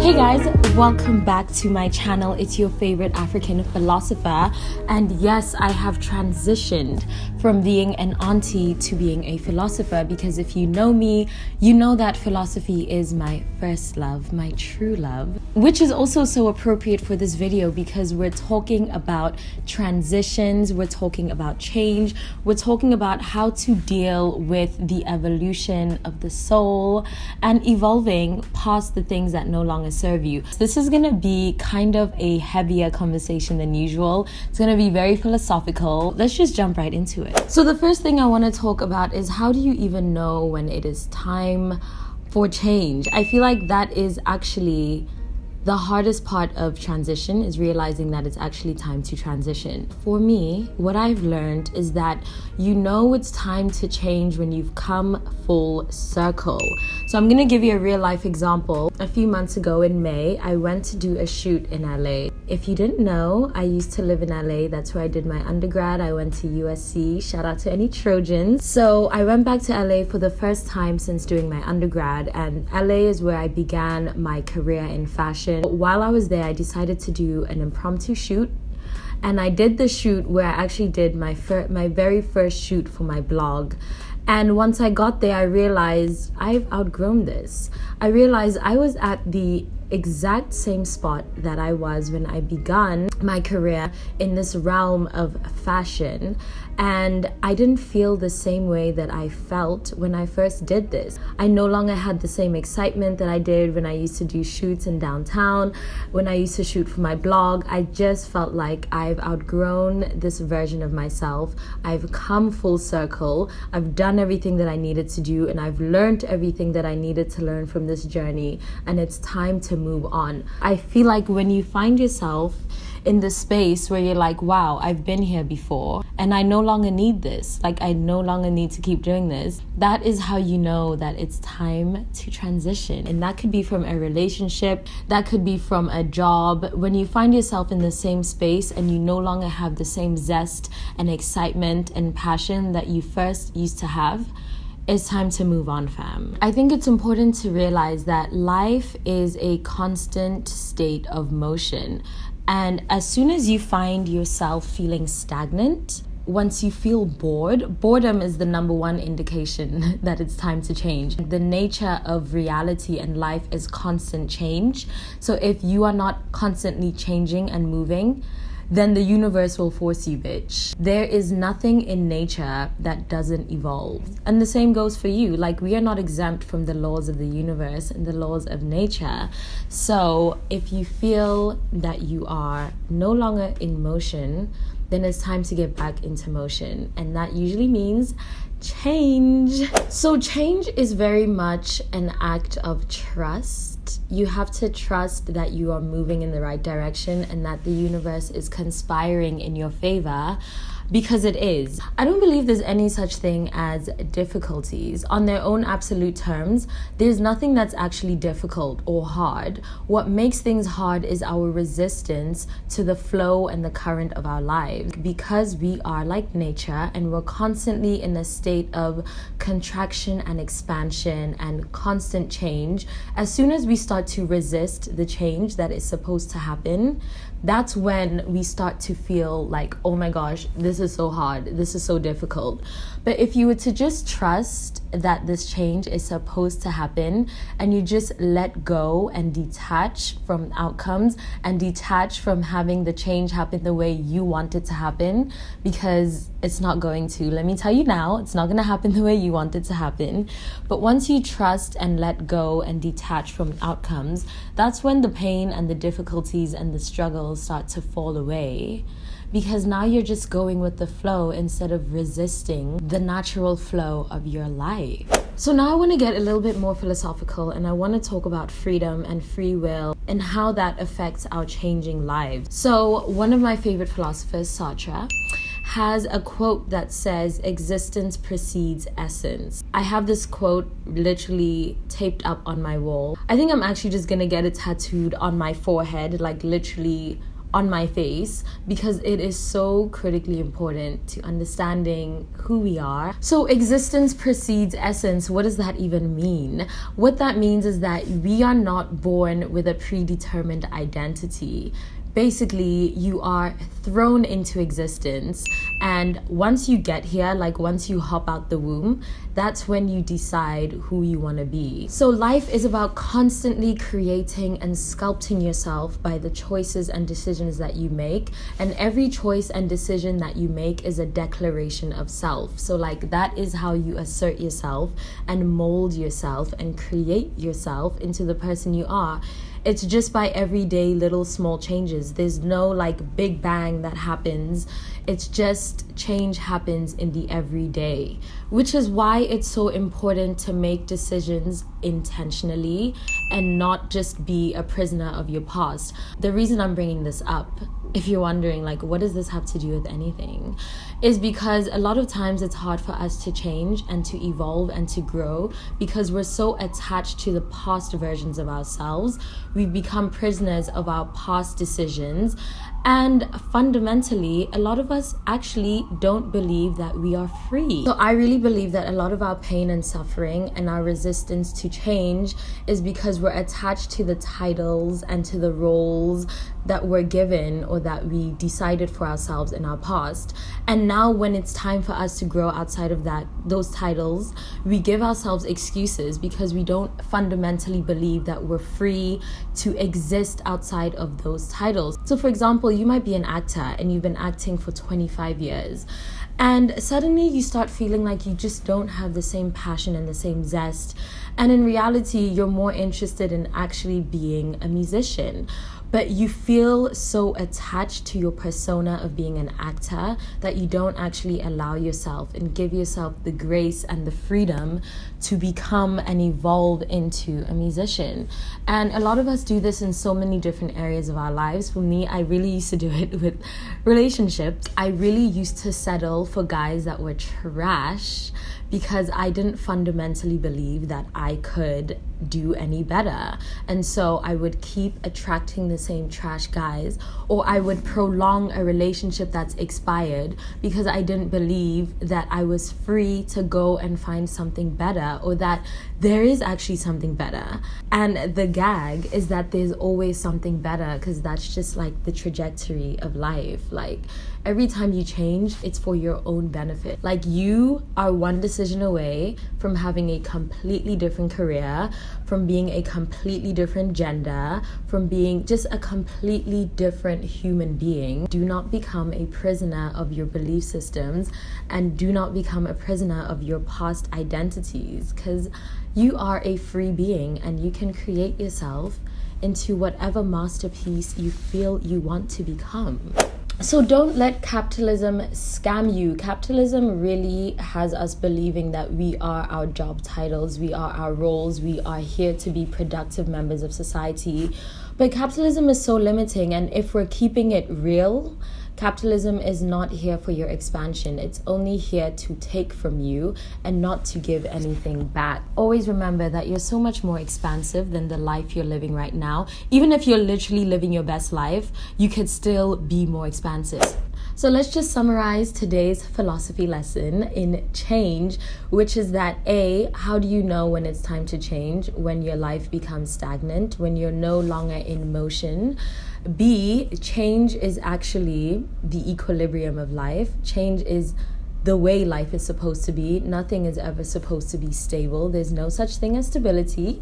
Hey guys, welcome back to my channel. It's your favorite African philosopher, and yes, I have transitioned from being an auntie to being a philosopher, because if you know me, you know that philosophy is my first love, my true love, which is also so appropriate for this video because we're talking about transitions, we're talking about change, we're talking about how to deal with the evolution of the soul and evolving past the things that no longer serve you. This is gonna be kind of a heavier conversation than usual. It's gonna be very philosophical. Let's just jump right into it. So the first thing I want to talk about is, how do you even know when it is time for change? I feel like that is actually the hardest part of transition, is realizing that it's actually time to transition. For me, what I've learned is that you know it's time to change when you've come full circle. So I'm gonna give you a real life example. A few months ago in May, I went to do a shoot in LA. If you didn't know, I used to live in LA. That's where I did my undergrad. I went to USC. Shout out to any Trojans. So I went back to LA for the first time since doing my undergrad, and LA is where I began my career in fashion. While I was there, I decided to do an impromptu shoot, and I did the shoot where I actually did my very first shoot for my blog. And once I got there, I realized I've outgrown this. I realized I was at the exact same spot that I was when I began my career in this realm of fashion, and I didn't feel the same way that I felt when I first did this. I no longer had the same excitement that I did when I used to do shoots in downtown, when I used to shoot for my blog. I just felt like I've outgrown this version of myself. I've come full circle. I've done everything that I needed to do, and I've learned everything that I needed to learn from this journey, and it's time to move on. I feel like when you find yourself in the space where you're like, wow, I've been here before and I no longer need this, like I no longer need to keep doing this, that is how you know that it's time to transition. And that could be from a relationship, that could be from a job. When you find yourself in the same space and you no longer have the same zest and excitement and passion that you first used to have, it's time to move on, fam. I think it's important to realize that life is a constant state of motion. And as soon as you find yourself feeling stagnant, once you feel bored, boredom is the number one indication that it's time to change. The nature of reality and life is constant change. So if you are not constantly changing and moving, then the universe will force you, bitch. There is nothing in nature that doesn't evolve. And the same goes for you. Like, we are not exempt from the laws of the universe and the laws of nature. So if you feel that you are no longer in motion, then it's time to get back into motion. And that usually means change. So change is very much an act of trust. You have to trust that you are moving in the right direction and that the universe is conspiring in your favor, because it is. I don't believe there's any such thing as difficulties. On their own absolute terms, there's nothing that's actually difficult or hard. What makes things hard is our resistance to the flow and the current of our lives. Because we are like nature and we're constantly in a state of contraction and expansion and constant change, as soon as we start to resist the change that is supposed to happen, that's when we start to feel like, oh my gosh, this is so hard, this is so difficult. But if you were to just trust that this change is supposed to happen, and you just let go and detach from outcomes and detach from having the change happen the way you want it to happen, because it's not going to. Let me tell you now, it's not going to happen the way you want it to happen. But once you trust and let go and detach from outcomes, that's when the pain and the difficulties and the struggles start to fall away. Because now you're just going with the flow instead of resisting the natural flow of your life. So now I want to get a little bit more philosophical, and I want to talk about freedom and free will and how that affects our changing lives. So one of my favorite philosophers, Sartre, has a quote that says, existence precedes essence. I have this quote literally taped up on my wall. I think I'm actually just gonna get it tattooed on my forehead, like literally on my face because it is so critically important to understanding who we are. So existence precedes essence. What does that even mean? What that means is that we are not born with a predetermined identity. Basically, you are thrown into existence, and once you get here, like once you hop out the womb, that's when you decide who you want to be. So life is about constantly creating and sculpting yourself by the choices and decisions that you make, and every choice and decision that you make is a declaration of self. So like that is how you assert yourself and mold yourself and create yourself into the person you are. It's just by everyday little small changes. There's no like big bang that happens. It's just change happens in the everyday, which is why it's so important to make decisions intentionally and not just be a prisoner of your past. The reason I'm bringing this up, if you're wondering like what does this have to do with anything, is because a lot of times it's hard for us to change and to evolve and to grow because we're so attached to the past versions of ourselves. We've become prisoners of our past decisions, and fundamentally a lot of us actually don't believe that we are free. So I really believe that a lot of our pain and suffering and our resistance to change is because we're attached to the titles and to the roles that we're given or that we decided for ourselves in our past. And now when it's time for us to grow outside of those titles, we give ourselves excuses because we don't fundamentally believe that we're free to exist outside of those titles. So for example, you might be an actor and you've been acting for 25 years. And suddenly you start feeling like you just don't have the same passion and the same zest. And in reality, you're more interested in actually being a musician. But you feel so attached to your persona of being an actor that you don't actually allow yourself and give yourself the grace and the freedom to become and evolve into a musician. And a lot of us do this in so many different areas of our lives. For me, I really used to do it with relationships. I really used to settle for guys that were trash because I didn't fundamentally believe that I could do any better. And so I would keep attracting the same trash guys, or I would prolong a relationship that's expired because I didn't believe that I was free to go and find something better, or that there is actually something better. And the gag is that there's always something better because that's just like the trajectory of life. Like every time you change, it's for your own benefit. Like you are one decision away from having a completely different career, from being a completely different gender, from being just a completely different human being. Do not become a prisoner of your belief systems, and do not become a prisoner of your past identities, because you are a free being and you can create yourself into whatever masterpiece you feel you want to become. So don't let capitalism scam you. Capitalism really has us believing that we are our job titles, we are our roles, we are here to be productive members of society. But capitalism is so limiting, and if we're keeping it real, capitalism is not here for your expansion. It's only here to take from you and not to give anything back. Always remember that you're so much more expansive than the life you're living right now. Even if you're literally living your best life, you could still be more expansive. So let's just summarize today's philosophy lesson in change, which is that A, how do you know when it's time to change? When your life becomes stagnant, when you're no longer in motion. B, change is actually the equilibrium of life. Change is the way life is supposed to be. Nothing is ever supposed to be stable. There's no such thing as stability.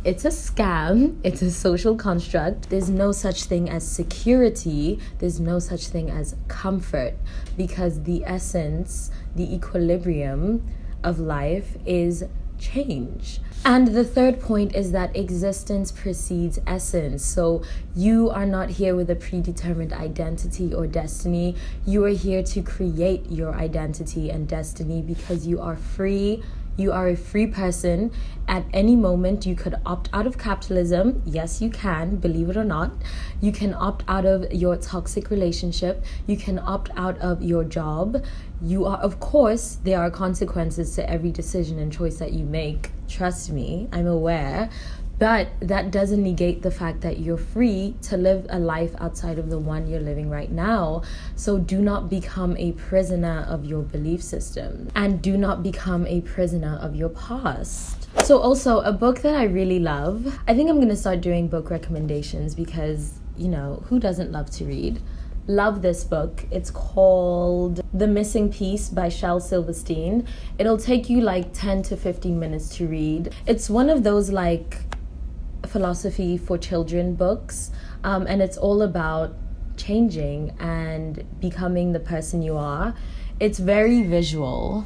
It's a scam. It's a social construct. There's no such thing as security. There's no such thing as comfort, because the essence, the equilibrium of life is change. And the third point is that existence precedes essence. So you are not here with a predetermined identity or destiny. You are here to create your identity and destiny because you are free. You are a free person. At any moment, you could opt out of capitalism. Yes, you can, believe it or not. You can opt out of your toxic relationship. You can opt out of your job. You are, of course, there are consequences to every decision and choice that you make. Trust me, I'm aware. But that doesn't negate the fact that you're free to live a life outside of the one you're living right now. So do not become a prisoner of your belief system, and do not become a prisoner of your past. So also, a book that I really love, I think I'm going to start doing book recommendations because, you know, who doesn't love to read? Love this book. It's called The Missing Piece by Shel Silverstein. It'll take you like 10 to 15 minutes to read. It's one of those like philosophy for children books, and it's all about changing and becoming the person you are. It's very visual.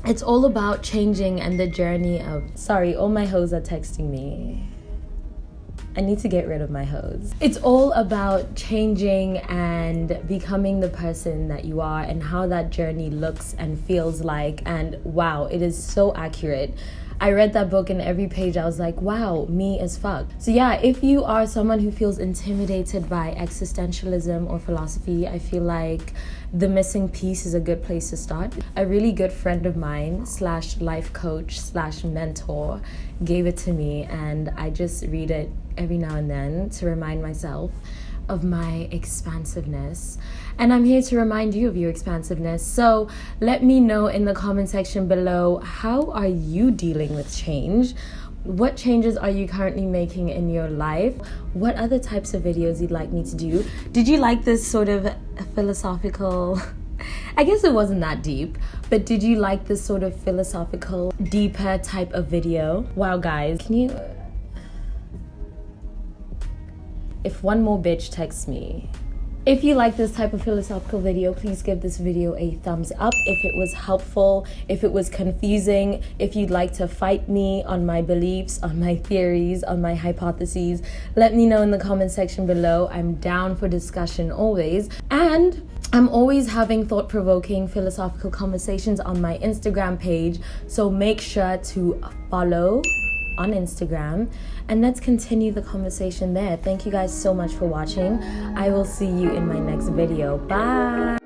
It's all about changing and the journey of... Sorry, all my hoes are texting me. I need to get rid of my hoes. It's all about changing and becoming the person that you are and how that journey looks and feels like. And wow, it is so accurate. I read that book and every page I was like, wow, me as fuck. So yeah, if you are someone who feels intimidated by existentialism or philosophy, I feel like The Missing Piece is a good place to start. A really good friend of mine / life coach / mentor gave it to me, and I just read it every now and then to remind myself of my expansiveness. And I'm here to remind you of your expansiveness. So let me know in the comment section below, how are you dealing with change? What changes are you currently making in your life? What other types of videos you'd like me to do? Did you like this sort of philosophical... I guess it wasn't that deep, but did you like this sort of philosophical, deeper type of video? Wow, guys, can you... If one more bitch texts me. If you like this type of philosophical video, please give this video a thumbs up if it was helpful, if it was confusing, if you'd like to fight me on my beliefs, on my theories, on my hypotheses. Let me know in the comment section below. I'm down for discussion always. And I'm always having thought-provoking philosophical conversations on my Instagram page, so make sure to follow on Instagram, and let's continue the conversation there. Thank you guys so much for watching. I will see you in my next video. Bye.